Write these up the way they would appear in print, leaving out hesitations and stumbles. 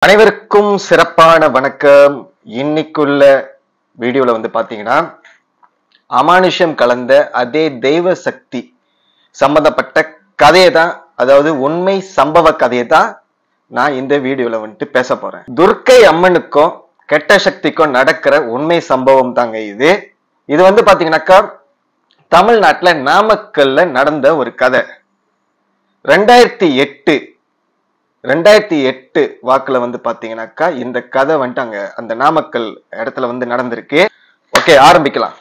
அனைவருக்கும் சிறப்பான வணக்கம். இன்னைக்குள்ள வீடியோல பாத்தீங்கன்னா அமானுஷ்யம் கலந்த அதே தெய்வ சக்தி சம்பந்தப்பட்ட கதையை தான், அதாவது உண்மை சம்பவ கதையை தான் நான் இந்த வீடியோல பேச போறேன். துர்க்கை அம்மனுக்கும் கெட்ட சக்திக்கும் நடக்கிற உண்மை சம்பவம் தாங்க இது. இது பாத்தீங்கன்னாக்கா தமிழ்நாட்டுல நாமக்கல்ல நடந்த ஒரு கதை. 2008 வாக்குல பாத்தீங்கன்னாக்கா இந்த கதை அங்க அந்த நாமக்கல் இடத்துல நடந்திருக்கு. ஓகே, ஆரம்பிக்கலாம்.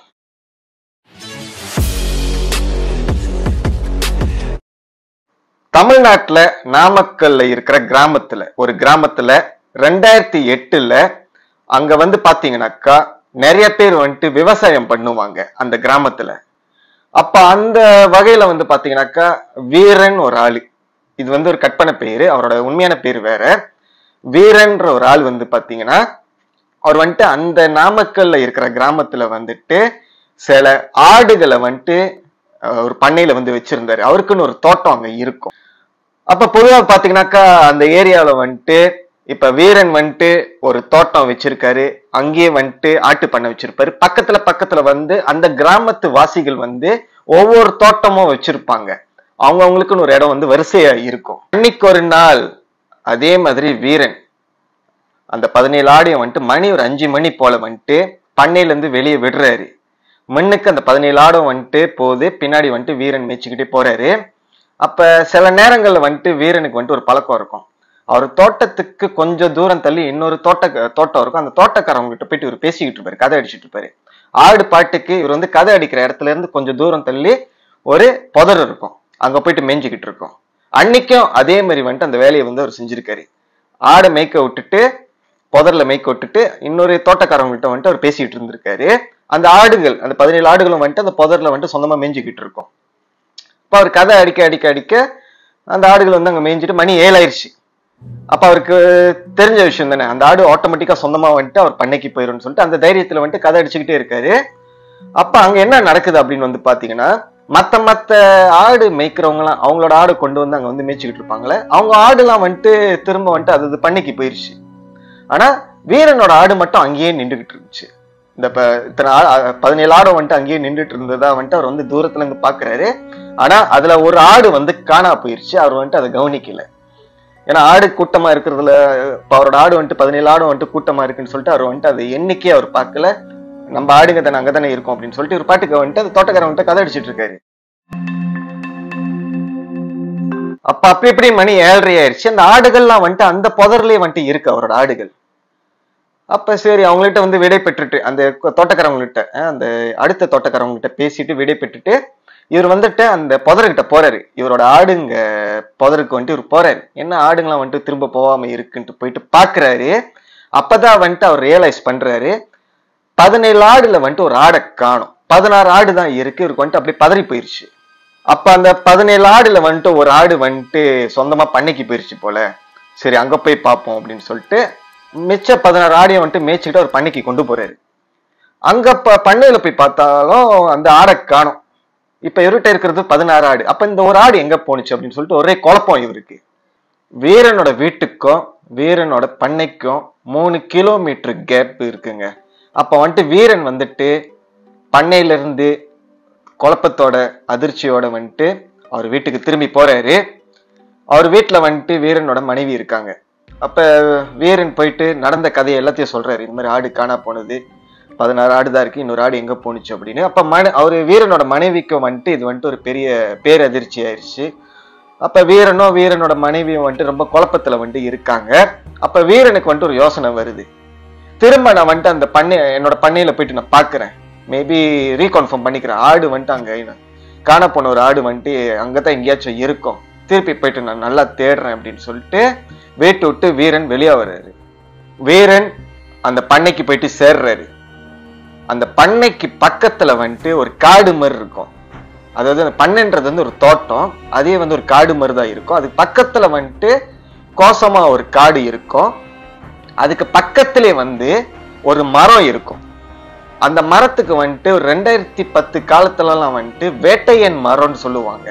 தமிழ்நாட்டுல நாமக்கல்ல இருக்கிற ஒரு கிராமத்துல 2008 அங்க பாத்தீங்கன்னாக்கா நிறைய பேர் விவசாயம் பண்ணுவாங்க அந்த கிராமத்துல. அப்ப அந்த வகையில பாத்தீங்கன்னாக்கா வீரன் ஒரு ஆளு, இது ஒரு கற்பனை பேரு, அவரோட உண்மையான பேரு வேற. வீரன்ற ஒரு ஆள் பாத்தீங்கன்னா அவர் அந்த நாமக்கல்ல இருக்கிற கிராமத்துல சில ஆடுகளை ஒரு பண்ணையில வச்சிருந்தாரு. அவருக்குன்னு ஒரு தோட்டம் அங்க இருக்கும். அப்ப பொதுவாக பாத்தீங்கன்னாக்கா அந்த ஏரியாவில இப்ப வீரன் ஒரு தோட்டம் வச்சிருக்காரு, அங்கேயே ஆட்டு பண்ணை வச்சிருப்பாரு. பக்கத்துல அந்த கிராமத்து வாசிகள் ஒவ்வொரு தோட்டமும் வச்சிருப்பாங்க. அவங்களுக்குன்னு ஒரு இடம் வரிசையா இருக்கும். அன்னைக்கு ஒரு நாள் அதே மாதிரி வீரன் அந்த 17 ஆடையும் மணி ஒரு 5 மணி போல பண்ணையில இருந்து வெளியே விடுறாரு. முன்னுக்கு அந்த 17 ஆடும் போது பின்னாடி வீரன் மேய்ச்சிக்கிட்டே போறாரு. அப்ப சில நேரங்கள்ல வீரனுக்கு ஒரு பழக்கம் இருக்கும். அவர் தோட்டத்துக்கு கொஞ்சம் தூரம் தள்ளி இன்னொரு தோட்டம் இருக்கும். அந்த தோட்டக்காரவங்ககிட்ட போயிட்டு இவர் பேசிக்கிட்டு இருப்பாரு, கதை அடிச்சுட்டு இருப்பாரு. ஆடு பாட்டுக்கு இவர் கதை அடிக்கிற இடத்துல இருந்து கொஞ்சம் தூரம் தள்ளி ஒரு புதர் இருக்கும், அங்க போயிட்டு மேய்ஞ்சிக்கிட்டு இருக்கோம். அன்னைக்கும் அதே மாதிரி அந்த வேலையை அவர் செஞ்சிருக்காரு. ஆடை மேய்க்க விட்டுட்டு புதர்ல மேய்க்க விட்டுட்டு இன்னொரு தோட்டக்காரவங்கிட்ட அவர் பேசிட்டு இருந்திருக்காரு. அந்த ஆடுகள், அந்த 17 ஆடுகளும் அந்த புதர்ல சொந்தமா மேய்ஞ்சிக்கிட்டு இருக்கும். இப்ப அவர் கதை அடிக்க அந்த ஆடுகள் அங்க மேய்ஞ்சிட்டு மணி 7 ஆயிடுச்சு. அப்ப அவருக்கு தெரிஞ்ச விஷயம் தானே, அந்த ஆடு ஆட்டோமேட்டிக்கா சொந்தமா அவர் பண்ணைக்கு போயிரும்னு சொல்லிட்டு அந்த தைரியத்துல கதை அடிச்சுக்கிட்டே இருக்காரு. அப்ப அங்க என்ன நடக்குது அப்படின்னு பாத்தீங்கன்னா, மத்த ஆடு மேய்க்கிறவங்க எல்லாம் அவங்களோட ஆடு கொண்டு அங்க மேய்ச்சிக்கிட்டு இருப்பாங்களே, அவங்க ஆடு எல்லாம் திரும்ப அது பண்ணைக்கு போயிருச்சு. ஆனா வீரனோட ஆடு மட்டும் அங்கேயே நின்றுகிட்டு இருந்துச்சு. இந்த இத்தனை 17 ஆடும் அங்கேயே நின்றுட்டு இருந்ததா அவர் தூரத்துல இருந்து பாக்குறாரு. ஆனா அதுல ஒரு ஆடு காணா போயிருச்சு. அவர் அதை கவனிக்கல. ஏன்னா ஆடு கூட்டமா இருக்கிறதுல அவரோட ஆடு 17 ஆடும் கூட்டமா இருக்குன்னு சொல்லிட்டு அவர் அது எண்ணிக்கையே அவர் பார்க்கல. நம்ம ஆடுங்க தானே அங்கதானே இருக்கும் அப்படின்னு சொல்லிட்டு ஒரு பாட்டுக்கு அந்த தோட்டக்காரன் கதை அடிச்சுட்டு இருக்காரு. அப்ப அப்படி மணி 7:30 ஆயிடுச்சு. அந்த ஆடுகள்லாம் அந்த புதர்லயே இருக்கு அவரோட ஆடுகள். அப்ப சரி, அவங்கள்ட்ட விடை பெற்றுட்டு அந்த தோட்டக்காரவங்ககிட்ட, அந்த அடுத்த தோட்டக்காரவங்ககிட்ட பேசிட்டு விடை பெற்றுட்டு இவர் அந்த புதர்கிட்ட போறாரு. இவரோட ஆடுங்க புதருக்கு இவர் போறாரு. என்ன ஆடுங்களாம் திரும்ப போகாம இருக்குன்ட்டு போயிட்டு பாக்குறாரு. அப்பதான் அவர் ரியலைஸ் பண்றாரு, 17 ஆடுல ஒரு ஆடை காணும், 16 ஆடு தான் இருக்கு. இவருக்கு அப்படியே பதறி போயிருச்சு. அப்ப அந்த 17 ஆடுல ஒரு ஆடு சொந்தமா பண்ணைக்கு போயிருச்சு போல. சரி, அங்க போய் பார்ப்போம் அப்படின்னு சொல்லிட்டு மிச்ச 16 ஆடையும் மேய்ச்சிக்கிட்டு ஒரு பண்ணைக்கு கொண்டு போறாரு. அங்க பண்ணையில போய் பார்த்தாலும் அந்த ஆடை காணும். இப்ப இவர்கிட்ட இருக்கிறது 16 ஆடு. அப்ப இந்த ஒரு ஆடு எங்க போனுச்சு அப்படின்னு சொல்லிட்டு ஒரே குழப்பம் இவருக்கு. வீரனோட வீட்டுக்கும் வீரனோட பண்ணைக்கும் 3 கிலோமீட்டர் கேப் இருக்குங்க. அப்ப வீரன் பண்ணையில இருந்து குழப்பத்தோட அதிர்ச்சியோட அவர் வீட்டுக்கு திரும்பி போறாரு. அவர் வீட்டுல வீரனோட மனைவி இருக்காங்க. அப்ப வீரன் போயிட்டு நடந்த கதையை எல்லாத்தையும் சொல்றாரு. இந்த மாதிரி ஆடு காணா போனது, 16 ஆடு தான் இருக்கு, இன்னொரு ஆடு எங்க போனுச்சு அப்படின்னு. அப்ப அவரு வீரனோட மனைவிக்கும் இது ஒரு பெரிய பேரதிர்ச்சி ஆயிடுச்சு. அப்ப வீரனோட மனைவியும் ரொம்ப குழப்பத்துல இருக்காங்க. அப்ப வீரனுக்கு ஒரு யோசனை வருது. திரும்ப நான் அந்த என்னோட பண்ணையில போயிட்டு நான் பாக்குறேன், மேபி ரீகன்ஃபார்ம் பண்ணிக்கிறேன். ஆடு அங்க காண போன ஒரு ஆடு அங்கதான் எங்கேயாச்சும் இருக்கும், திருப்பி போயிட்டு நான் நல்லா தேடுறேன் அப்படின்னு சொல்லிட்டு வீட்டு விட்டு வீரன் வெளியே வர்றாரு. வீரன் அந்த பண்ணைக்கு போயிட்டு சேர்றாரு. அந்த பண்ணைக்கு பக்கத்துல ஒரு காடு மாதிரி இருக்கும். அதாவது அந்த பண்ணைன்றது ஒரு தோட்டம், அதே ஒரு காடு மாதிரி தான் இருக்கும். அதுக்கு பக்கத்துல கோசமா ஒரு காடு இருக்கும். அதுக்கு பக்கத்திலே ஒரு மரம் இருக்கும். அந்த மரத்துக்கு ஒரு 2010 காலத்துலலாம் வேட்டையன் மரம்னு சொல்லுவாங்க.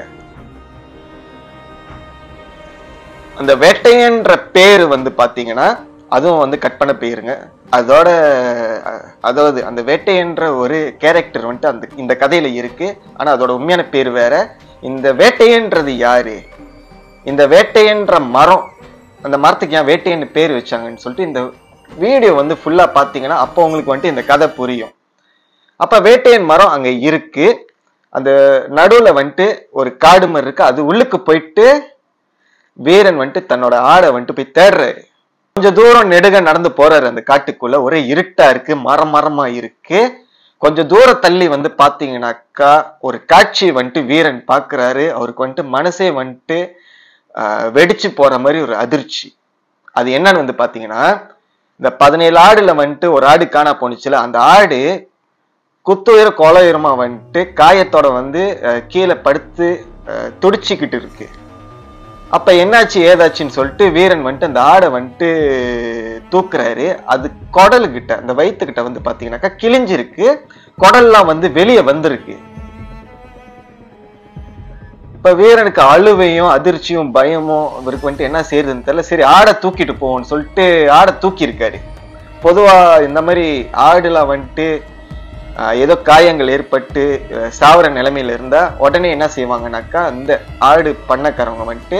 அந்த வேட்டையன்ற பேரு பாத்தீங்கன்னா அதுவும் வந்து கட் பண்ண போயிருங்க. அதோட அதாவது அந்த வேட்டைன்ற ஒரு கேரக்டர் வந்துட்டு அந்த இந்த கதையில இருக்கு. ஆனா அதோட உண்மையான பேர் வேற. இந்த வேட்டைன்றது யாரு, இந்த வேட்டைன்ற மரம், அந்த மரத்துக்கு ஏன் வேட்டைன்னு பேர் வச்சாங்கன்னு சொல்லிட்டு இந்த வீடியோ வந்து ஃபுல்லா பாத்தீங்கன்னா அப்போ உங்களுக்கு வந்துட்டு இந்த கதை புரியும். அப்ப வேட்டையன் மரம் அங்க இருக்கு. அந்த நடுவுல வந்துட்டு ஒரு காடு மாதிரி இருக்கு. அது உள்ளுக்கு போயிட்டு வீரன் வந்துட்டு தன்னோட ஆடை வந்துட்டு போய் தேடுறாரு. கொஞ்சம் தூரம் நெடுக நடந்து போறாரு. அந்த காட்டுக்குள்ள ஒரே இருட்டா இருக்கு, மரமா இருக்கு. கொஞ்சம் தூரம் தள்ளி வந்து பாத்தீங்கன்னாக்கா ஒரு காட்சி வந்துட்டு வீரன் பாக்குறாரு. அவருக்கு வந்துட்டு மனசே வந்துட்டு வெடிச்சு போற மாதிரி ஒரு அதிர்ச்சி. அது என்னன்னு வந்து பாத்தீங்கன்னா, இந்த 17 ஆடுல வந்துட்டு ஒரு ஆடு காணா போனுச்சுல, அந்த ஆடு குத்துயிர கொலையுரமா வந்துட்டு காயத்தோட வந்து கீழே படுத்து துடிச்சுக்கிட்டு இருக்கு. அப்ப என்னாச்சு ஏதாச்சுன்னு சொல்லிட்டு வீரன் வந்துட்டு அந்த ஆடை வந்துட்டு தூக்குறாரு. அது குடலுக்கிட்ட, அந்த வயிற்றுக்கிட்ட வந்து பாத்தீங்கன்னாக்கா கிழிஞ்சிருக்கு. குடல்லாம் வந்து வெளியே வந்திருக்கு. இப்ப வீரனுக்கு அழுவையும் அதிர்ச்சியும் பயமும் இவருக்கு வந்துட்டு என்ன செய்யறதுன்னு தெரியல. சரி ஆடை தூக்கிட்டு போவோம்னு சொல்லிட்டு ஆடை தூக்கி இருக்காரு. பொதுவா இந்த மாதிரி ஆடுலாம் வந்துட்டு ஏதோ காயங்கள் ஏற்பட்டு சாவர நிலைமையில இருந்தா உடனே என்ன செய்வாங்கன்னாக்கா, இந்த ஆடு பண்ணக்காரவங்க வந்துட்டு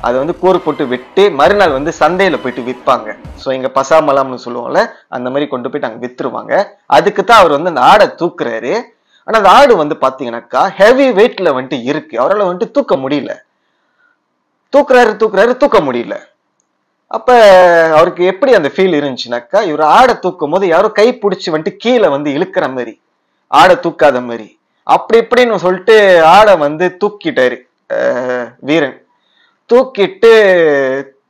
அதை வந்து கூறு போட்டு வெட்டி மறுநாள் வந்து சந்தையில போயிட்டு விற்பாங்க. ஸோ இங்க பசாமலாம்னு சொல்லுவோம்ல, அந்த மாதிரி கொண்டு போயிட்டு அங்க வித்துருவாங்க. அதுக்கு தான் அவர் வந்து அந்த ஆடை தூக்குறாரு. ஆனா அந்த ஆடு வந்து பாத்தீங்கன்னாக்கா ஹெவி வெயிட்ல வந்துட்டு இருக்கு. அவரால் வந்துட்டு தூக்க முடியல. தூக்குறாரு தூக்க முடியல. அப்ப அவருக்கு எப்படி அந்த ஃபீல் இருந்துச்சுனாக்கா, இவர் ஆடை தூக்கும் போது யாரும் கை பிடிச்சி வந்துட்டு கீழே வந்து இழுக்கிற மாதிரி, ஆடை தூக்காத மாதிரி, அப்படி இப்படின்னு சொல்லிட்டு ஆடை வந்து தூக்கிட்டாரு வீரன். தூக்கிட்டு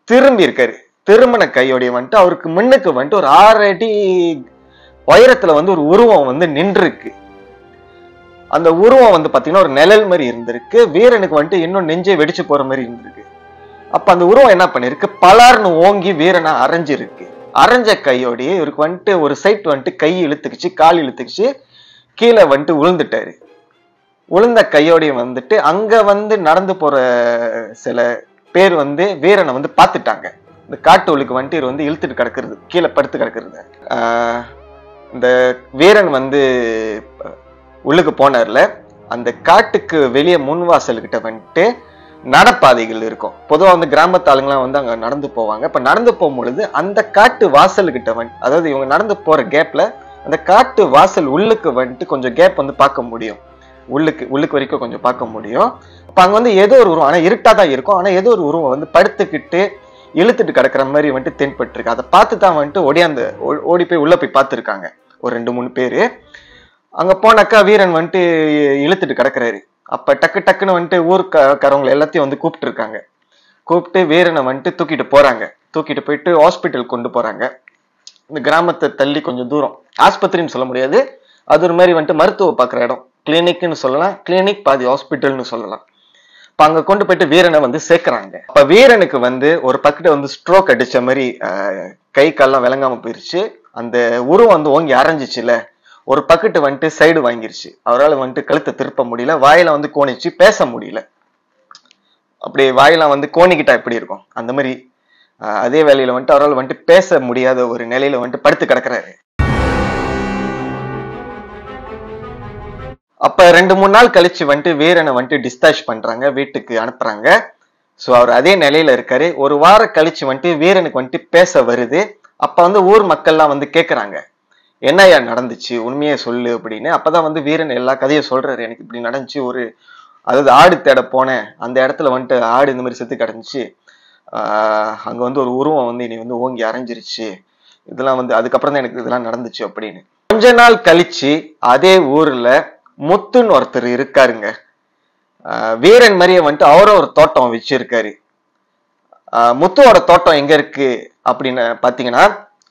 திரும்பி இருக்காரு. திரும்பின கையோடைய வந்துட்டு அவருக்கு முன்னுக்கு வந்துட்டு ஒரு 6 அடி உயரத்துல வந்து ஒரு உருவம் வந்து நின்று இருக்கு. அந்த உருவம் வந்து பாத்தீங்கன்னா ஒரு நிழல் மாதிரி இருந்திருக்கு. வீரனுக்கு வந்துட்டு இன்னும் நெஞ்சே வெடிச்சு போற மாதிரி இருந்திருக்கு. அப்ப அந்த உருவம் என்ன பண்ணிருக்கு, பலார்னு ஓங்கி வீரனை அரைஞ்சிருக்கு. அரைஞ்ச கையோடைய இவருக்கு வந்துட்டு ஒரு சைட் வந்துட்டு கை இழுத்துக்குச்சு, கால் இழுத்துக்குச்சு, கீழே வந்துட்டு விழுந்துட்டாரு. விழுந்த கையோடைய வந்துட்டு அங்க வந்து நடந்து போற சில பேர் வந்து வீரனை வந்து பாத்துட்டாங்க. இந்த காட்டு ஒழுக்கு வந்துட்டு இவர் வந்து இழுத்துட்டு கிடக்குறது, கீழே படுத்து கிடக்குறது. இந்த வீரன் வந்து உள்ளுக்கு போனார்ல, அந்த காட்டுக்கு வெளியே முன்வாசல் கிட்ட வந்துட்டு நடப்பாதைகள் இருக்கும். பொதுவாக வந்து கிராமத்து ஆளுங்களாம் வந்து அங்க நடந்து போவாங்க. இப்ப நடந்து போகும்பொழுது அந்த காட்டு வாசல் கிட்ட வந்துட்டு, அதாவது இவங்க நடந்து போற கேப்ல அந்த காட்டு வாசல் உள்ளுக்கு வந்துட்டு கொஞ்சம் கேப் வந்து பார்க்க முடியும். உள்ளுக்கு வரைக்கும் கொஞ்சம் பார்க்க முடியும். அப்ப அங்க வந்து ஏதோ ஒரு உருவம், ஆனா இருட்டா தான் இருக்கும், ஆனா ஏதோ ஒரு உருவம் வந்து படுத்துக்கிட்டு இழுத்துட்டு கிடக்குற மாதிரி வந்துட்டு தென்பட்டு இருக்கு. அதை பார்த்து தான் வந்துட்டு ஓடி போய் உள்ள போய் பார்த்துருக்காங்க ஒரு 2-3 பேரு. அங்க போனாக்கா வீரன் வந்துட்டு இழுத்துட்டு கிடக்குறாரு. அப்ப டக்குன்னு வந்துட்டு ஊருக்காரவங்களை எல்லாத்தையும் வந்து கூப்பிட்டு இருக்காங்க. கூப்பிட்டு வீரனை வந்துட்டு தூக்கிட்டு போறாங்க. தூக்கிட்டு போயிட்டு ஹாஸ்பிட்டல் கொண்டு போறாங்க. இந்த கிராமத்தை தள்ளி கொஞ்சம் தூரம், ஆஸ்பத்திரின்னு சொல்ல முடியாது, அது ஒரு மாதிரி வந்துட்டு மருத்துவ பார்க்குற இடம், கிளினிக்னு சொல்லலாம், கிளினிக் பாதி ஹாஸ்பிட்டல்னு சொல்லலாம். இப்ப அங்க கொண்டு போயிட்டு வீரனை வந்து சேர்க்கிறாங்க. அப்ப வீரனுக்கு வந்து ஒரு பக்கெட்ட வந்து ஸ்ட்ரோக் அடிச்ச மாதிரி கை கால்லாம் விளங்காம போயிருச்சு. அந்த உருவம் வந்து ஓங்கி அரைஞ்சிச்சுல, ஒரு பக்கெட்டு வந்துட்டு சைடு வாங்கிருச்சு. அவரால் வந்துட்டு கழுத்தை திருப்ப முடியல, வாயில வந்து கோணிச்சு பேச முடியல. அப்படி வாயிலாம் வந்து கோணிக்கிட்டா எப்படி இருக்கும் அந்த மாதிரி அதே வேலையில வந்துட்டு அவரால் வந்துட்டு பேச முடியாத ஒரு நிலையில வந்துட்டு படுத்து கிடக்குறாரு. அப்ப 2-3 நாள் கழிச்சு வந்துட்டு வீரனை வந்துட்டு டிஸ்சார்ஜ் பண்றாங்க, வீட்டுக்கு அனுப்புறாங்க. ஸோ அவர் அதே நிலையில இருக்காரு. ஒரு வாரம் கழிச்சு வந்துட்டு வீரனுக்கு வந்துட்டு பேச வருது. அப்ப வந்து ஊர் மக்கள்லாம் வந்து கேட்கறாங்க, என்னையா நடந்துச்சு, உண்மையே சொல்லு அப்படின்னு. அப்பதான் வந்து வீரன் எல்லா கதையும் சொல்றாரு. எனக்கு இப்படி நடந்துச்சு, அதாவது ஆடு தேட போனேன், அந்த இடத்துல வந்துட்டு ஆடு இந்த மாதிரி செத்து கிடந்துச்சு, அங்க வந்து ஒரு உருவம் வந்து இனி வந்து ஓங்கி அரைஞ்சிருச்சு, இதெல்லாம் வந்து அதுக்கப்புறம் தான் எனக்கு இதெல்லாம் நடந்துச்சு அப்படின்னு. கொஞ்ச நாள் கழிச்சு அதே ஊர்ல முத்துன்னு ஒருத்தர் இருக்காருங்க. வீரன் மாதிரியே வந்துட்டு அவரும் ஒரு தோட்டம் வச்சிருக்காரு. முத்துவோட தோட்டம் எங்க இருக்கு அப்படின்னு பாத்தீங்கன்னா,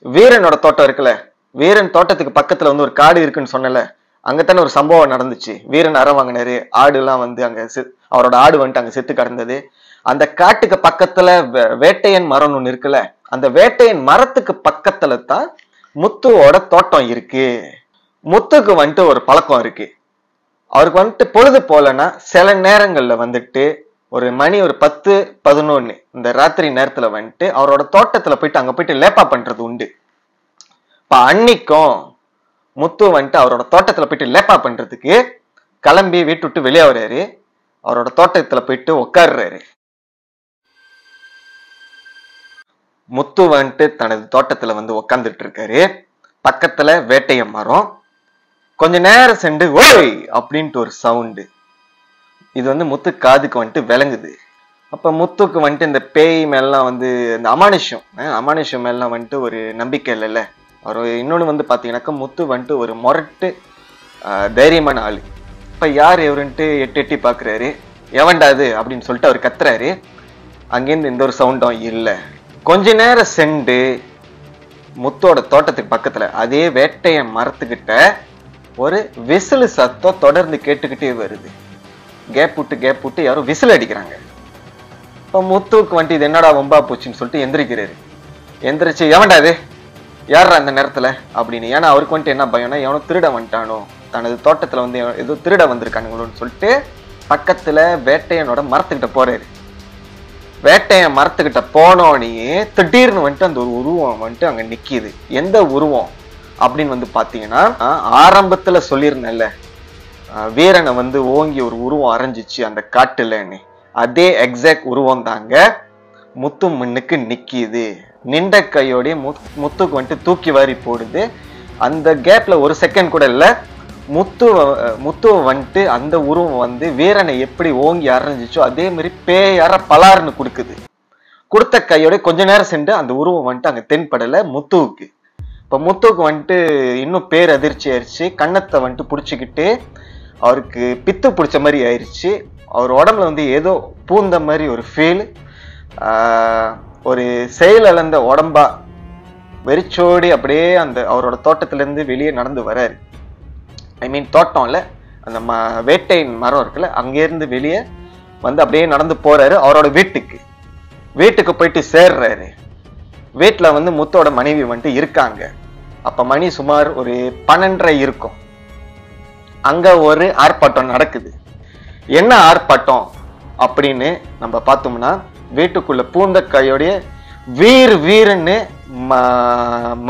வீரனோட தோட்டம் இருக்குல்ல, வீரன் தோட்டத்துக்கு பக்கத்துல வந்து ஒரு காடு இருக்குன்னு சொன்னல, அங்கத்தானே ஒரு சம்பவம் நடந்துச்சு. வீரன் அற வாங்கினாரு, ஆடு எல்லாம் வந்து அங்க அவரோட ஆடு வந்துட்டு அங்க செத்து கிடந்தது. அந்த காட்டுக்கு பக்கத்துல வேட்டையன் மரம் ஒண்ணு இருக்குல்ல, அந்த வேட்டையன் மரத்துக்கு பக்கத்துல தான் முத்துவோட தோட்டம் இருக்கு. முத்துக்கு வந்துட்டு ஒரு பழக்கம் இருக்கு. அவருக்கு வந்துட்டு பொழுது போலன்னா சில நேரங்கள்ல வந்துட்டு ஒரு மணி ஒரு 10-11 இந்த ராத்திரி நேரத்துல வந்துட்டு அவரோட தோட்டத்துல போயிட்டு அங்க போயிட்டு லேப்பா பண்றது உண்டு. இப்ப அன்னைக்கும் முத்து வந்துட்டு அவரோட தோட்டத்துல போயிட்டு லேப்பா பண்றதுக்கு கிளம்பி வீட்டு விட்டு வெளியே வர்றாரு. அவரோட தோட்டத்துல போயிட்டு உட்காடுறாரு. முத்து வந்துட்டு தனது தோட்டத்துல வந்து உட்காந்துட்டு இருக்காரு. பக்கத்துல வேட்டைய மரம். கொஞ்ச நேரம் சென்று ஓய் அப்படின்ட்டு ஒரு சவுண்டு. இது வந்து முத்து காதுக்கு வந்துட்டு விளங்குது. அப்ப முத்துக்கு வந்துட்டு இந்த பேய் மேலாம் வந்து இந்த அமானுஷம் மேலாம் வந்துட்டு ஒரு நம்பிக்கை இல்லைல்ல. அவர் இன்னொன்னு வந்து பாத்தீங்கன்னாக்கா முத்து வந்துட்டு ஒரு மொரட்டு தைரியமான ஆளு. இப்ப யார் எவருன்ட்டு எட்டி பாக்குறாரு. எவன்டாது அப்படின்னு சொல்லிட்டு அவர் கத்துறாரு. அங்கேருந்து எந்த ஒரு சவுண்டும் இல்லை. கொஞ்ச நேரம் சென்று முத்தோட தோட்டத்துக்கு பக்கத்துல அதே வேட்டைய மரத்துக்கிட்ட ஒரு விசில் சத்தம் தொடர்ந்து கேட்டுக்கிட்டே வருது. கேப் விட்டு யாரும் விசில் அடிக்கிறாங்க. இப்ப முத்துக்கு வந்துட்டு இது என்னடா வம்பா போச்சுன்னு சொல்லிட்டு எந்திரிக்கிறாரு. எந்திரிச்சு எவன்டாது யாரா அந்த நேரத்துல அப்படின்னு. ஏன்னா அவருக்கு வந்துட்டு என்ன பயம்னா எவனோ திருட வந்துட்டானோ, தனது தோட்டத்துல வந்து ஏதோ திருட வந்திருக்கானுங்களோன்னு சொல்லிட்டு பக்கத்துல வேட்டையனோட மரத்துக்கிட்ட போறாரு. வேட்டையன் மரத்துக்கிட்ட போனோடனே திடீர்னு வந்துட்டு அந்த ஒரு உருவம் வந்துட்டு அங்க நிக்கிது. எந்த உருவம் அப்படின்னு வந்து பாத்தீங்கன்னா, ஆரம்பத்துல சொல்லியிருந்தேன்ல வீரனை வந்து ஓங்கி ஒரு உருவம் அரைஞ்சிச்சு அந்த காட்டுலன்னு, அதே எக்ஸாக்ட் உருவம் தாங்க முத்து முன்னுக்கு நிக்கிது. நின்ற கையோடைய முத்துக்கு வந்துட்டு தூக்கி வாரி போடுது. அந்த கேப்ல ஒரு செகண்ட் கூட இல்ல, முத்துவை வந்துட்டு அந்த உருவம் வந்து வீரனை எப்படி ஓங்கி அரைஞ்சிச்சோ அதே மாதிரி பேயார பலார்னு கொடுக்குது. கொடுத்த கையோட கொஞ்ச நேரம் சென்று அந்த உருவம் வந்துட்டு அங்க தென்படல முத்துவுக்கு. இப்ப முத்துவுக்கு வந்துட்டு இன்னும் பேர் அதிர்ச்சி ஆயிடுச்சு. கன்னத்தை வந்துட்டு புடிச்சுக்கிட்டு அவருக்கு பித்து பிடிச்ச மாதிரி ஆயிடுச்சு. அவர் உடம்புல வந்து ஏதோ பூந்த மாதிரி ஒரு ஃபீல். ஒரு செயலிழந்த உடம்பா வெறிச்சோடி அப்படியே அந்த அவரோட தோட்டத்துல இருந்து வெளியே நடந்து வராரு. ஐ மீன் தோட்டம் இல்ல, அந்த வேட்டையின் மரம் இருக்குல்ல, அங்கிருந்து வெளியே வந்து அப்படியே நடந்து போறாரு அவரோட வீட்டுக்கு போயிட்டு சேர்றாரு. வீட்டுல வந்து முத்தோட மனைவி வந்துட்டு இருக்காங்க. அப்ப மணி சுமார் ஒரு 12:30 இருக்கும். அங்க ஒரு ஆர்ப்பாட்டம் நடக்குது. என்ன ஆர்ப்பாட்டம் அப்படின்னு நம்ம பார்த்தோம்னா, வீட்டுக்குள்ள பூந்த கையோடைய வீருன்னு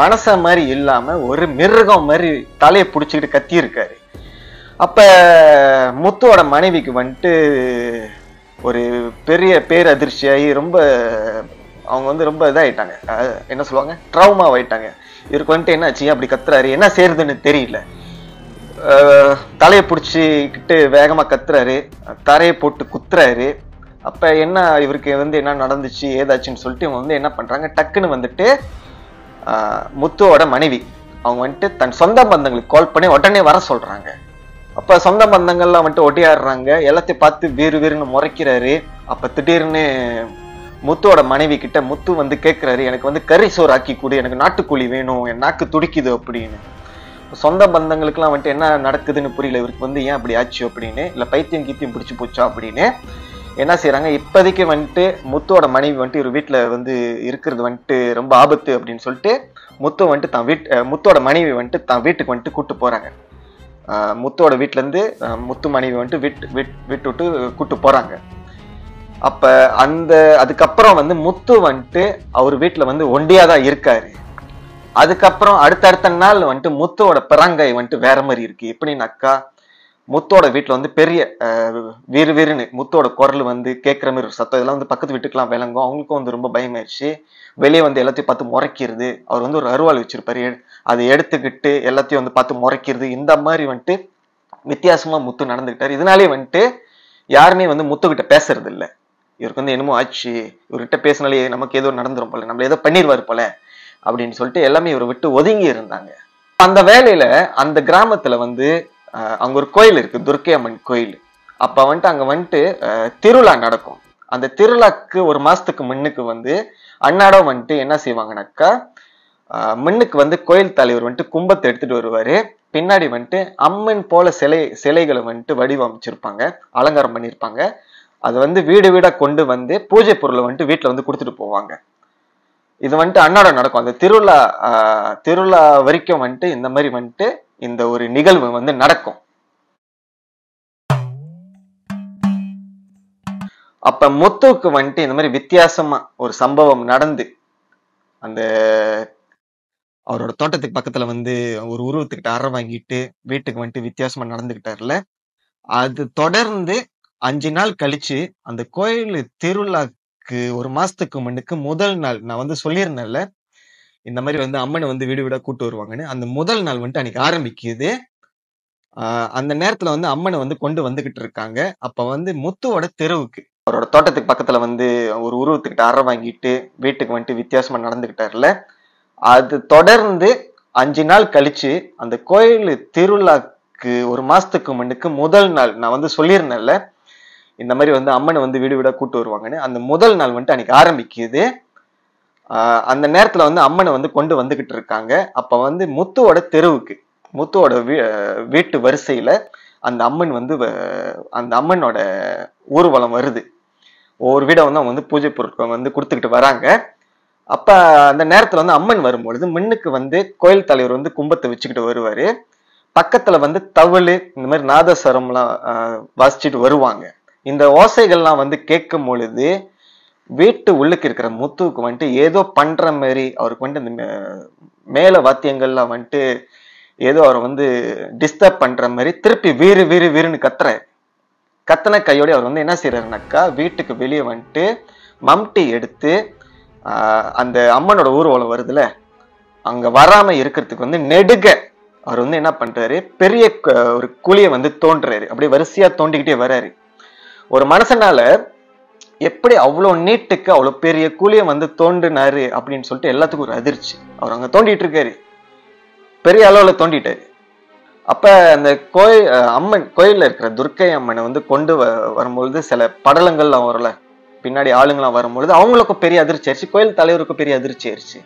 மனச மாதிரி இல்லாம ஒரு மிருகம் மாதிரி தலையை பிடிச்சிக்கிட்டு கத்தி இருக்காரு. அப்ப முத்துவோட மனைவிக்கு வந்துட்டு ஒரு பெரிய பேரதிர்ச்சியாகி ரொம்ப அவங்க வந்து ரொம்ப இதாயிட்டாங்க. என்ன சொல்லுவாங்க, ட்ரௌமா ஆயிட்டாங்க. இவருக்கு வந்துட்டு என்ன ஆச்சு, அப்படி கத்துறாரு, என்ன செய்யறதுன்னு தெரியல. தலையை பிடிச்சிக்கிட்டு வேகமா கத்துறாரு, தரையை போட்டு குத்துறாரு. அப்ப என்ன இவருக்கு வந்து என்ன நடந்துச்சு ஏதாச்சுன்னு சொல்லிட்டு இவங்க வந்து என்ன பண்றாங்க, டக்குன்னு வந்துட்டு முத்துவோட மனைவி அவங்க வந்துட்டு தன் சொந்த பந்தங்களுக்கு கால் பண்ணி உடனே வர சொல்றாங்க. அப்ப சொந்த பந்தங்கள்லாம் வந்துட்டு ஒட்டியாடுறாங்க. எல்லாத்தையும் பார்த்து வீருன்னு முறைக்கிறாரு. அப்ப திடீர்னு முத்துவோட மனைவி கிட்ட முத்து வந்து கேட்கிறாரு, எனக்கு வந்து கறி சோறு ஆக்கி கொடு, எனக்கு நாட்டுக்கோழி வேணும், என் நாக்கு துடிக்குது அப்படின்னு. சொந்த பந்தங்களுக்கு எல்லாம் வந்துட்டு என்ன நடக்குதுன்னு புரியல. இவருக்கு வந்து ஏன் அப்படி ஆச்சு அப்படின்னு, இல்ல பைத்தியம் கீத்தியம் பிடிச்சு போச்சா அப்படின்னு என்ன செய்யறாங்க. இப்போதைக்கு வந்துட்டு முத்துவோட மனைவி வந்துட்டு இவர் வீட்டுல வந்து இருக்கிறது வந்துட்டு ரொம்ப ஆபத்து அப்படின்னு சொல்லிட்டு முத்து வந்துட்டு முத்தோட மனைவி வந்துட்டு தான் வீட்டுக்கு வந்துட்டு கூட்டு போறாங்க. முத்தோட வீட்டுல இருந்து முத்து மனைவி வந்துட்டு விட்டு கூட்டு போறாங்க. அப்ப அதுக்கப்புறம் வந்து முத்து வந்துட்டு அவர் வீட்டுல வந்து ஒண்டியாதான் இருக்காரு. அதுக்கப்புறம் அடுத்த நாள் வந்துட்டு முத்துவோட பிறங்கை வந்துட்டு வேற மாதிரி இருக்கு. எப்படின்னாக்கா, முத்தோட வீட்டுல வந்து பெரிய வீருன்னு முத்தோட குரல் வந்து கேட்கிற மாதிரி ஒரு சத்தம். இதெல்லாம் வந்து பக்கத்து வீட்டுக்கெல்லாம் விளங்கும். அவங்களுக்கும் வந்து ரொம்ப பயமாயிடுச்சு. வெளியே வந்து எல்லாத்தையும் பார்த்து முறைக்கிறது. அவர் வந்து ஒரு அருவாள் வச்சிருப்பாரு, அதை எடுத்துக்கிட்டு எல்லாத்தையும் வந்து பார்த்து முறைக்கிறது. இந்த மாதிரி வந்துட்டு வித்தியாசமா முத்து நடந்துக்கிட்டாரு. இதனாலே வந்துட்டு யாருமே வந்து முத்துக்கிட்ட பேசுறது இல்லை. இவருக்கு வந்து என்னமோ ஆச்சு, இவர்கிட்ட பேசினாலே நமக்கு ஏதோ நடந்துரும் போல, நம்மள ஏதோ பண்ணிடுவாரு போல அப்படின்னு சொல்லிட்டு எல்லாமே இவரை விட்டு ஒதுங்கி இருந்தாங்க. அந்த வேலையில அந்த கிராமத்துல வந்து அங்க ஒரு கோயில் இருக்கு, துர்க்கை அம்மன் கோயில். அப்ப வந்துட்டு அங்க வந்துட்டு திருவிழா நடக்கும். அந்த திருவிழாக்கு ஒரு மாசத்துக்கு முன்னுக்கு வந்து அன்னாடம் வந்துட்டு என்ன செய்வாங்கன்னாக்கா, முன்னுக்கு வந்து கோயில் தலைவர் வந்துட்டு கும்பத்தை எடுத்துட்டு வருவாரு. பின்னாடி வந்துட்டு அம்மன் போல சிலைகளை வந்துட்டு வடிவமைச்சிருப்பாங்க, அலங்காரம் பண்ணியிருப்பாங்க. அது வந்து வீடா கொண்டு வந்து பூஜை பொருளை வந்துட்டு வீட்டுல வந்து கொடுத்துட்டு போவாங்க. இது வந்துட்டு அன்னாடம் நடக்கும். அந்த திருவிழா வரைக்கும் வந்துட்டு இந்த மாதிரி வந்துட்டு இந்த ஒரு நிகழ்வு வந்து நடக்கும். அப்ப முத்துவுக்கு வந்துட்டு இந்த மாதிரி வித்தியாசமா ஒரு சம்பவம் நடந்து அந்த அவரோட தோட்டத்துக்கு பக்கத்துல வந்து ஒரு உருவத்துக்கிட்ட அறை வாங்கிட்டு வீட்டுக்கு வந்துட்டு வித்தியாசமா நடந்துகிட்டாருல. அது தொடர்ந்து 5 நாள் கழிச்சு அந்த கோயில் திருவிழாக்கு 1 மாசத்துக்கு முன்னுக்கு முதல் நாள் நான் வந்து சொல்லியிருந்தேன்ல, இந்த மாதிரி வந்து அம்மனை வந்து வீடு வீடா கூட்டு வருவாங்கன்னு. அந்த முதல் நாள் வந்துட்டு அன்னைக்கு ஆரம்பிக்குது. அந்த நேரத்துல வந்து அம்மனை வந்து கொண்டு வந்துகிட்டு இருக்காங்க. அப்ப வந்து முத்துவோட தெருவுக்கு அவரோட தோட்டத்துக்கு பக்கத்துல வந்து ஒரு உருவத்துக்கிட்ட அறை வாங்கிட்டு வீட்டுக்கு வந்துட்டு வித்தியாசமா நடந்துகிட்டாருல. அது தொடர்ந்து 5 நாள் கழிச்சு அந்த கோயில் திருவிழாக்கு 1 மாசத்துக்கு முன்னுக்கு முதல் நாள் நான் வந்து சொல்லியிருந்தேன்ல, இந்த மாதிரி வந்து அம்மனை வந்து வீடு வீடா கூட்டு வருவாங்கன்னு. அந்த முதல் நாள் வந்துட்டு அன்னைக்கு ஆரம்பிக்குது. அந்த நேரத்துல வந்து அம்மனை வந்து கொண்டு வந்துகிட்டு இருக்காங்க. அப்ப வந்து முத்துவோட தெருவுக்கு முத்துவோட வீட்டு வரிசையில அந்த அம்மன் வந்து அந்த அம்மனோட ஊர்வலம் வருது. ஒவ்வொரு வீட வந்து அவங்க வந்து பூஜை பொருட்கள் வந்து கொடுத்துக்கிட்டு வராங்க. அப்ப அந்த நேரத்துல வந்து அம்மன் வரும்பொழுது முன்னுக்கு வந்து கோயில் தலைவர் வந்து கும்பத்தை வச்சுக்கிட்டு வருவாரு. பக்கத்துல வந்து தவளு இந்த மாதிரி நாதஸ்வரம் எல்லாம் வாசிச்சுட்டு வருவாங்க. இந்த ஓசைகள்லாம் வந்து கேட்கும் பொழுது வீட்டு உள்ளுக்கு இருக்கிற முத்துவுக்கு வந்துட்டு ஏதோ பண்ற மாதிரி அவருக்கு வந்துட்டு இந்த மேல வாத்தியங்கள்லாம் வந்துட்டு ஏதோ அவரை வந்து டிஸ்டர்ப் பண்ற மாதிரி திருப்பி வீறு வீறு வீறுன்னு கத்தன கையோட அவர் வந்து என்ன செய்யறாருனாக்கா வீட்டுக்கு வெளியே வந்துட்டு மம்டி எடுத்து அந்த அம்மனோட ஊர்வலம் வருதுல அங்க வராம இருக்கிறதுக்கு வந்து நெடுக அவர் வந்து என்ன பண்றாரு, பெரிய ஒரு குழியை வந்து தோன்றாரு. அப்படியே வரிசையா தோண்டிக்கிட்டே வர்றாரு. ஒரு மனுஷனால எப்படி அவ்வளவு நீட்டுக்கு அவ்வளவு பெரிய குழியை வந்து தோண்டினாரு அப்படின்னு சொல்லிட்டு எல்லாத்துக்கும் ஒரு அதிர்ச்சி. அவர் அங்க தோண்டிட்டு இருக்காரு, பெரிய அளவுல தோண்டிட்டாரு. அப்ப அந்த கோயில்ல இருக்கிற துர்க்கை அம்மனை வந்து கொண்டு வரும்பொழுது சில படலங்கள்லாம் வரல, பின்னாடி ஆளுங்களாம் வரும்பொழுது அவங்களுக்கும் பெரிய அதிர்ச்சி ஆயிடுச்சு, கோயில் தலைவருக்கும் பெரிய அதிர்ச்சி ஆயிடுச்சு.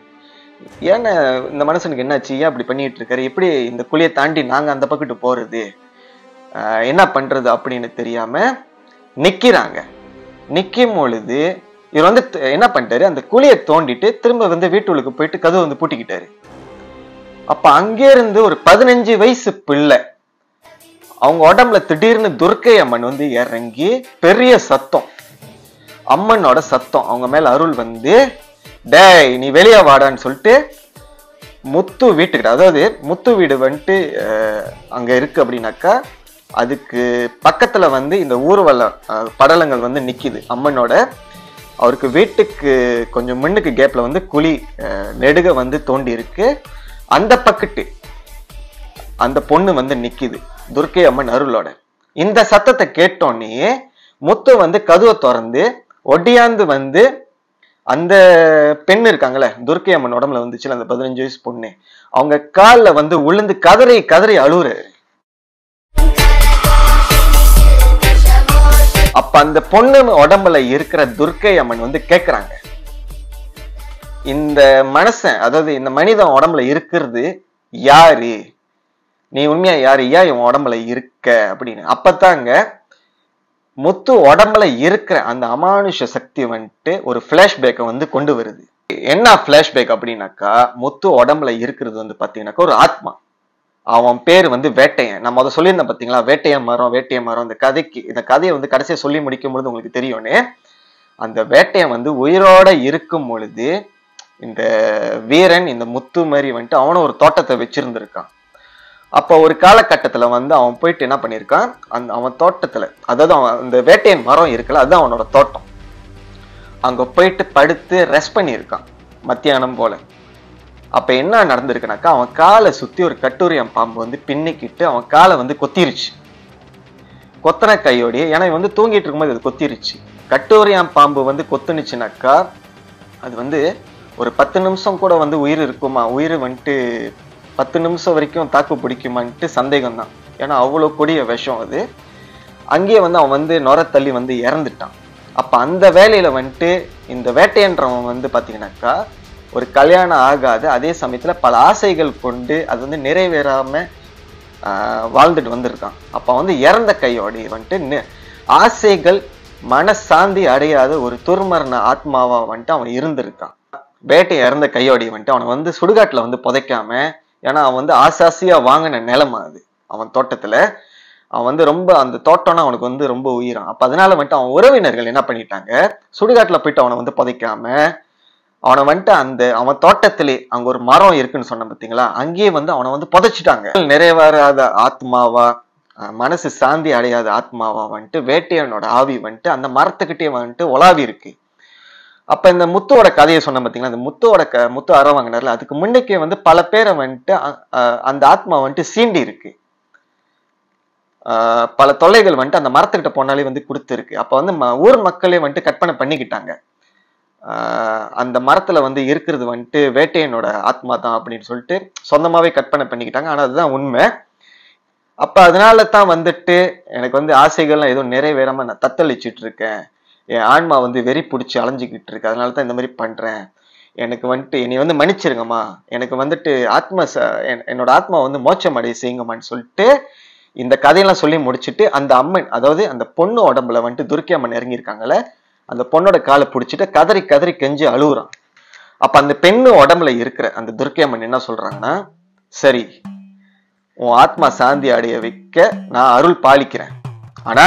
ஏன்னா இந்த மனுஷனுக்கு என்னாச்சு, ஏன் அப்படி பண்ணிட்டு இருக்காரு, எப்படி இந்த குழியை தாண்டி நாங்க அந்த பக்கத்து போறது, என்ன பண்றது அப்படின்னு தெரியாம நிக்கிறாங்க. நிக்கும் பொழுது இவர் வந்து என்ன பண்ணிட்டாரு, அந்த குழியை தோண்டிட்டு திரும்ப வந்து வீட்டுக்கு போயிட்டு கதவு வந்து பூட்டிக்கிட்டாரு. அப்ப அங்கே இருந்து ஒரு 15 வயசு பிள்ளை அவங்க உடம்புல திடீர்னு துர்க்கை அம்மன் வந்து இறங்கி பெரிய சத்தம், அம்மனோட சத்தம் அவங்க மேல அருள் வந்து, டேய் நீ வெளியே வாடான்னு சொல்லிட்டு முத்து வீட்டுக்கிட்ட, அதாவது முத்து வீடு வந்துட்டு அங்க இருக்கு அப்படின்னாக்கா அதுக்கு பக்கத்துல வந்து இந்த ஊர்வல படலங்கள் வந்து நிக்குது அம்மனோட. அவருக்கு வீட்டுக்கு கொஞ்சம் முன்னுக்கு கேப்ல வந்து குழி நெடுக வந்து தோண்டி இருக்கு. அந்த பக்கத்து அந்த பொண்ணு வந்து நிக்குது துர்க்கை அம்மன் அருளோட. இந்த சத்தத்தை கேட்டோன்னே முத்து வந்து கதவை திறந்து ஒடியாந்து வந்து அந்த பெண் இருக்காங்களே துர்க்கை அம்மன் உடம்புல வந்துச்சுல அந்த 15 வயசு பொண்ணு, அவங்க காலில் வந்து உளுந்து கதறி கதறி அழுவுறாரு. அப்ப அந்த பொண்ணு உடம்புல இருக்கிற துர்க்கை அம்மன் வந்து கேக்குறாங்க, இந்த மனுஷன் அதாவது இந்த மனிதன் உடம்புல இருக்கிறது யாரு, நீ உண்மையா யாரு, ஏன் இவன் உடம்புல இருக்க அப்படின்னு. அப்பத்தாங்க முத்து உடம்புல இருக்கிற அந்த அமானுஷ சக்தி வந்துட்டு ஒரு பிளாஷ்பேக்கை வந்து கொண்டு வருது. என்ன பிளாஷ்பேக் அப்படின்னாக்கா, முத்து உடம்புல இருக்கிறது வந்து பாத்தீங்கன்னாக்கா ஒரு ஆத்மா, அவன் பேர் வந்து வேட்டையன். நம்ம அதை சொல்லியிருந்தேன் பாத்தீங்களா, வேட்டையன் மரம். இந்த கதையை வந்து கடைசியா சொல்லி முடிக்கும் பொழுது உங்களுக்கு தெரியும்னு, அந்த வேட்டையன் வந்து உயிரோட இருக்கும் பொழுது இந்த வீரன் இந்த முத்து மாதிரி வந்துட்டு அவனும் ஒரு தோட்டத்தை வச்சிருந்திருக்கான். அப்ப ஒரு காலகட்டத்துல வந்து அவன் போயிட்டு என்ன பண்ணிருக்கான், அவன் தோட்டத்துல, அதாவது அவன் இந்த வேட்டையன் மரம் இருக்குல்ல அதுதான் அவனோட தோட்டம், அங்க போயிட்டு படுத்து ரெஸ்ட் பண்ணியிருக்கான் மத்தியானம் போல. அப்ப என்ன நடந்திருக்குனாக்கா, அவன் காலை சுத்தி ஒரு கட்டூரியம் பாம்பு வந்து பின்னிக்கிட்டு அவன் காலை வந்து கொத்திருச்சு, கொத்தன கையோடைய. ஏன்னா இவன் வந்து தூங்கிட்டு இருக்கும்போது அது கொத்திருச்சு. கட்டூரியம் பாம்பு வந்து கொத்துனுச்சுனாக்கா அது வந்து ஒரு 10 நிமிஷம் கூட வந்து உயிர் இருக்குமா, உயிர் வந்துட்டு 10 நிமிஷம் வரைக்கும் தாக்கு பிடிக்குமான்ட்டு சந்தேகம் தான். ஏன்னா அவ்வளோ கொடிய விஷம் அது. அங்கேயே வந்து அவன் வந்து நொர தள்ளி வந்து இறந்துட்டான். அப்ப அந்த வேலையில வந்துட்டு இந்த வேட்டையன்றவன் வந்து பாத்தீங்கன்னாக்கா ஒரு கல்யாணம் ஆகாது, அதே சமயத்துல பல ஆசைகள் கொண்டு அது வந்து நிறைவேறாம வாழ்ந்துட்டு வந்திருக்கான். அப்ப வந்து இறந்த கையோட வந்துட்டு ஆசைகள் மனசாந்தி அடையாத ஒரு துர்மரண ஆத்மாவா வந்துட்டு அவன் இருந்திருக்கான். வேட்டை இறந்த கையோடி வந்துட்டு அவனை வந்து சுடுகாட்டுல வந்து புதைக்காம, ஏன்னா அவன் வந்து ஆசாசியா வாங்கின நிலைமை அது அவன் தோட்டத்துல, அவன் வந்து ரொம்ப அந்த தோட்டம்னா அவனுக்கு வந்து ரொம்ப உயிரான். அப்ப அதனால வந்துட்டு அவன் உறவினர்கள் என்ன பண்ணிட்டாங்க, சுடுகாட்டுல போயிட்டு அவனை வந்து புதைக்காம அவனை வந்துட்டு அவன் தோட்டத்திலே அங்க ஒரு மரம் இருக்குன்னு சொன்ன பாத்தீங்களா, அங்கேயே வந்து அவனை வந்து புதைச்சிட்டாங்க. நிறைவேறாத ஆத்மாவா, மனசு சாந்தி அடையாத ஆத்மாவா வந்துட்டு வேட்டையனோட ஆவி வந்துட்டு அந்த மரத்துக்கிட்டே வந்துட்டு உலாவி இருக்கு. அப்ப இந்த முத்துவோட கதையை சொன்ன பாத்தீங்களா, அந்த முத்து அற வாங்கினார்ல, அதுக்கு முன்னைக்கே வந்து பல பேரை வந்துட்டு அந்த ஆத்மா வந்துட்டு சீண்டி இருக்கு. பல தொல்லைகள் வந்துட்டு அந்த மரத்துக்கிட்ட போனாலே வந்து கொடுத்துருக்கு. அப்ப வந்து ஊர் மக்களே வந்துட்டு கற்பனை பண்ணிக்கிட்டாங்க, அந்த மரத்துல வந்து இருக்கிறது வந்துட்டு வேட்டையனோட ஆத்மா தான் அப்படின்னு சொல்லிட்டு சொந்தமாவே கற்பனை பண்ணிக்கிட்டாங்க. ஆனா அதுதான் உண்மை. அப்ப அதனால தான் வந்துட்டு எனக்கு வந்து ஆசைகள்லாம் எதுவும் நிறைவேறாம நான் தத்தளிச்சுட்டு இருக்கேன். என் ஆன்மா வந்து வெறி பிடிச்சி அலைஞ்சுக்கிட்டு இருக்கு. அதனாலதான் இந்த மாதிரி பண்றேன். எனக்கு வந்துட்டு என்னை வந்து மன்னிச்சிருங்கம்மா, எனக்கு வந்துட்டு என்னோட ஆத்மா வந்து மோட்சம் அடைய செய்யுங்கம்மான்னு சொல்லிட்டு இந்த கதையெல்லாம் சொல்லி முடிச்சுட்டு அந்த அம்மன், அதாவது அந்த பொண்ணு உடம்புல வந்துட்டு துர்க்கை அம்மன் இறங்கியிருக்காங்கல்ல, அந்த பொண்ணோட காலை பிடிச்சிட்டு கதறி கதறி கெஞ்சி அழுகுறான். அப்ப அந்த பெண்ணு உடம்புல இருக்கிற அந்த துர்க்கை அம்மன் என்ன சொல்றாங்கன்னா, சரி உன் ஆத்மா சாந்தி அடைய வைக்க நான் அருள் பாலிக்கிறேன். ஆனா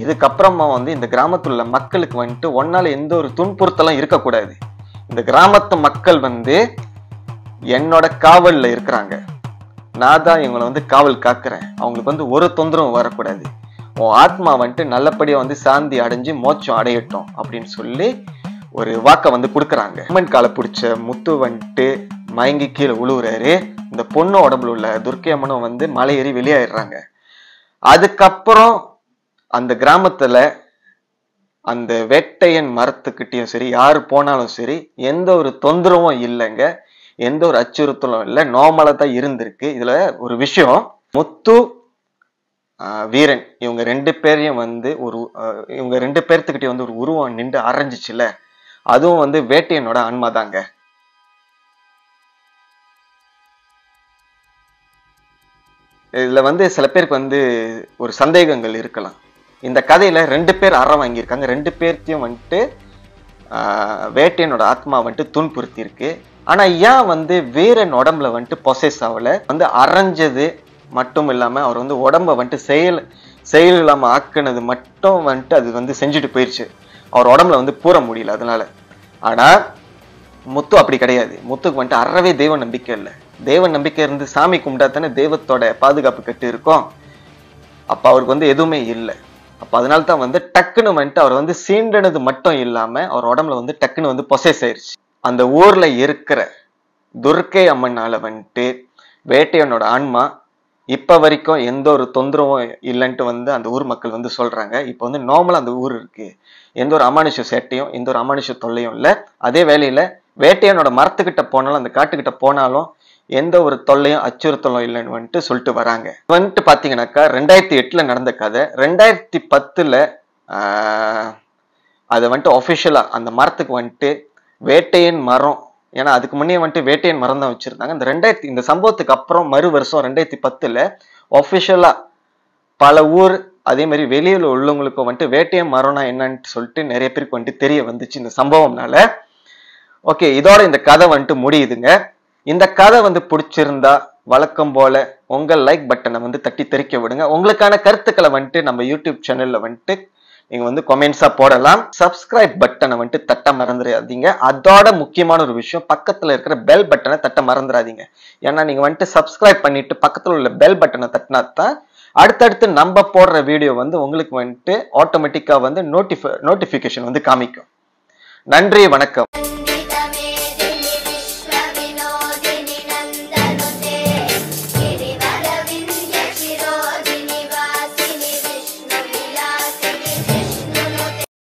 இதுக்கப்புறமா வந்து இந்த கிராமத்துல உள்ள மக்களுக்கு வந்துட்டு ஒன்னால எந்த ஒரு துன்புறுத்தலும் இருக்கக்கூடாது. இந்த கிராமத்து மக்கள் வந்து என்னோட காவல்ல இருக்கிறாங்க. நான் தான் இவங்களை வந்து காவல் காக்குறேன். அவங்களுக்கு வந்து ஒரு தொந்தரவும் வரக்கூடாது. உன் ஆத்மா வந்துட்டு நல்லபடியா வந்து சாந்தி அடைஞ்சு மோட்சம் அடையட்டும் அப்படின்னு சொல்லி ஒரு வாக்க வந்து கொடுக்குறாங்க. அம்மன் காலை பிடிச்ச முத்து வந்துட்டு மயங்கி கீழே உழுவுறாரு. இந்த பொண்ணு உடம்புல உள்ள துர்க்கை அம்மனும் வந்து மலையேறி வெளியாயிடுறாங்க. அதுக்கப்புறம் அந்த கிராமத்துல அந்த வேட்டையன் மரத்துக்கிட்டையும் சரி, யாரு போனாலும் சரி, எந்த ஒரு தொந்தரவும் இல்லைங்க, எந்த ஒரு அச்சுறுத்தலும் இல்லை, நார்மலா தான் இருந்திருக்கு. இதுல ஒரு விஷயம், முத்து வீரன் இவங்க ரெண்டு பேரையும் வந்து இவங்க ரெண்டு பேர்த்துக்கிட்டே வந்து ஒரு உருவம் நின்று அரைஞ்சிச்சுல, அதுவும் வந்து வேட்டையனோட ஆன்மா தாங்க. இதுல வந்து சில பேருக்கு வந்து ஒரு சந்தேகங்கள் இருக்கலாம். இந்த கதையில ரெண்டு பேர் அற வாங்கியிருக்காங்க. ரெண்டு பேர்த்தையும் வந்துட்டு வேட்டையனோட ஆத்மா வந்துட்டு துன்புறுத்தி இருக்கு. ஆனா ஏன் வந்து வீரன் உடம்புல வந்துட்டு பொசஸ் ஆகல, வந்து அரைஞ்சது மட்டும் இல்லாம அவர் வந்து உடம்ப வந்துட்டு செயல் இல்லாம ஆக்குனது மட்டும் வந்துட்டு அது வந்து செஞ்சுட்டு போயிடுச்சு. அவர் உடம்புல வந்து பூர முடியல அதனால. ஆனா முத்து அப்படி கிடையாது. முத்துக்கு வந்துட்டு அறவே தெய்வ நம்பிக்கை இல்லை. தெய்வ நம்பிக்கை இருந்து சாமி கும்பிட்டா தானே தெய்வத்தோட பாதுகாப்பு கட்டு இருக்கும். அப்ப அவருக்கு வந்து எதுவுமே இல்லை. அப்ப அதனால தான் வந்து டக்குன்னு வந்துட்டு அவர் வந்து சீண்டனது மட்டும் இல்லாம அவர் உடம்புல வந்து டக்குன்னு வந்து பொசஸ் ஆயிடுச்சு. அந்த ஊர்ல இருக்கிற துர்க்கை அம்மனால வந்துட்டு வேட்டையனோட ஆன்மா இப்ப வரைக்கும் எந்த ஒரு தொந்தரவும் இல்லைன்ட்டு வந்து அந்த ஊர் மக்கள் வந்து சொல்றாங்க. இப்ப வந்து நார்மலா அந்த ஊர் இருக்கு, எந்த ஒரு அமானுஷ சேட்டையும் எந்த ஒரு அமானுஷ தொல்லையும் இல்லை. அதே வேளையில வேட்டையனோட மரத்துக்கிட்ட போனாலும் அந்த காட்டுக்கிட்ட போனாலும் எந்த ஒரு தொல்லையும் அச்சுறுத்தலும் இல்லைன்னு வந்துட்டு சொல்லிட்டு வராங்க. வந்துட்டு பாத்தீங்கன்னாக்கா 2008 நடந்த கதை. 2010 அதை வந்துட்டு ஒபிஷியலா அந்த மரத்துக்கு வந்துட்டு வேட்டையன் மரம், ஏன்னா அதுக்கு முன்னே வந்துட்டு வேட்டையன் மரம் தான் வச்சிருந்தாங்க. இந்த சம்பவத்துக்கு அப்புறம் மறு வருஷம் 2010 ஒபிஷியலா பல ஊர் அதே மாதிரி வெளியில உள்ளவங்களுக்கும் வந்துட்டு வேட்டையன் மரம்னா என்னன்னு சொல்லிட்டு நிறைய பேருக்கு வந்துட்டு தெரிய வந்துச்சு இந்த சம்பவம்னால. ஓகே, இதோட இந்த கதை வந்துட்டு முடியுதுங்க. இந்த கதை வந்து பிடிச்சிருந்தா வழக்கம் போல உங்க லைக் பட்டனை வந்து தட்டி தெறிக்க விடுங்க. உங்களுக்கான கருத்துக்களை வந்துட்டு நம்ம யூடியூப் சேனல்ல வந்துட்டு நீங்க வந்து கமெண்ட்ஸா போடலாம். சப்ஸ்கிரைப் பட்டனை வந்துட்டு தட்ட மறந்துடாதீங்க. அதோட முக்கியமான ஒரு விஷயம், பக்கத்துல இருக்கிற பெல் பட்டனை தட்ட மறந்துடாதீங்க. ஏன்னா நீங்க வந்துட்டு சப்ஸ்கிரைப் பண்ணிட்டு பக்கத்துல உள்ள பெல் பட்டனை தட்டினாத்தான் அடுத்தடுத்து நம்ம போடுற வீடியோ வந்து உங்களுக்கு வந்துட்டு ஆட்டோமேட்டிக்கா வந்து நோட்டிபிகேஷன் வந்து காமிக்கும். நன்றி, வணக்கம்.